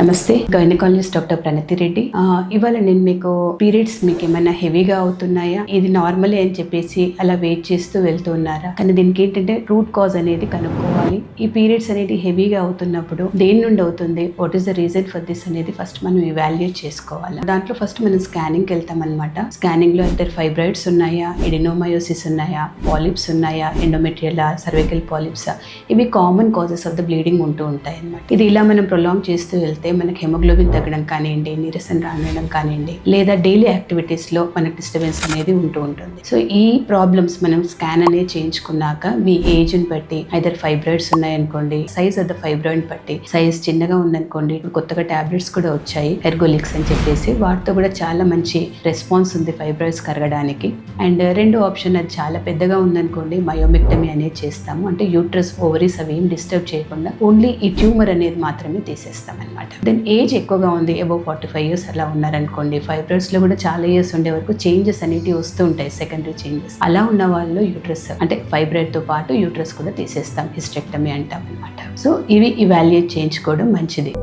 నమస్తే, gynaecologist doctor ప్రణతి రెడ్డి. ఇవాళ నేను మీకు పీరియడ్స్ మీకు ఏమైనా హెవీగా అవుతున్నాయా, ఇది నార్మలే అని చెప్పేసి అలా వెయిట్ చేస్తూ వెళ్తూ ఉన్నారా? కానీ దీనికి ఏంటంటే రూట్ కాజ్ అనేది కనుక్కోవాలి. ఈ పీరియడ్స్ అనేది హెవీగా అవుతున్నప్పుడు దేని నుండి అవుతుంది, what is the reason for this అనేది ఫస్ట్ మనం ఇవాల్యుయేట్ చేసుకోవాలి. దాంట్లో ఫస్ట్ మనం స్కానింగ్కి వెళ్తాం అనమాట. స్కానింగ్ లో ఇద్దరు ఫైబ్రాయిడ్స్ ఉన్నాయా, ఎడినోమయోసిస్ ఉన్నాయా, పాలిప్స్ ఉన్నాయా, ఎండోమెట్రియల్, సర్వైకల్ పాలిప్స్, ఇవి common causes of the bleeding ఉంటూ ఉంటాయి అన్నమాట. ఇది ఇలా మనం ప్రొలాంగ్ చేస్తూ వెళ్తే మనకి హెమోగ్లోబిన్ తగ్గడం కానివ్వండి, నీరసం రావడం కానివ్వండి, లేదా డైలీ యాక్టివిటీస్ లో మనకి డిస్టర్బెన్స్ అనేది ఉంటూ ఉంటుంది. సో ఈ ప్రాబ్లమ్స్ మనం స్కాన్ అనేది చేయించుకున్నాక మీ ఏజ్ ని బట్టి, ఐదర్ ఫైబ్రాయిడ్స్ ఉన్నాయనుకోండి, సైజ్ ఆఫ్ ద ఫైబ్రాయిడ్ బట్టి, సైజ్ చిన్నగా ఉందనుకోండి, ఇప్పుడు కొత్తగా టాబ్లెట్స్ కూడా వచ్చాయి ఎర్గోలిక్స్ అని చెప్పేసి, వాటితో కూడా చాలా మంచి రెస్పాన్స్ ఉంది ఫైబ్రాయిడ్స్ కరగడానికి. అండ్ రెండో ఆప్షన్, అది చాలా పెద్దగా ఉందనుకోండి, మయోమెక్టమీ అనేది చేస్తాము. అంటే యూట్రస్, ఓవరీస్ అవి ఏం డిస్టర్బ్ చేయకుండా ఓన్లీ ఈ ట్యూమర్ అనేది మాత్రమే తీసేస్తాం అనమాట. దెన్ ఏజ్ ఎక్కువగా ఉంది, అబౌవ్ 45 years అలా ఉన్నారనుకోండి, ఫైబ్రాయిడ్స్ లో కూడా చాలా ఇయర్స్ ఉండే వరకు చేంజెస్ అనేవి వస్తూ ఉంటాయి, సెకండరీ చేంజెస్. అలా ఉన్న వాళ్ళు యూట్రస్ అంటే ఫైబ్రాయిడ్ తో పాటు యూట్రస్ కూడా తీసేస్తాం, హిస్టెక్టమీ అంటాం అనమాట. సో ఇవి ఇవాల్యుయేట్ చేయించుకోవడం మంచిది.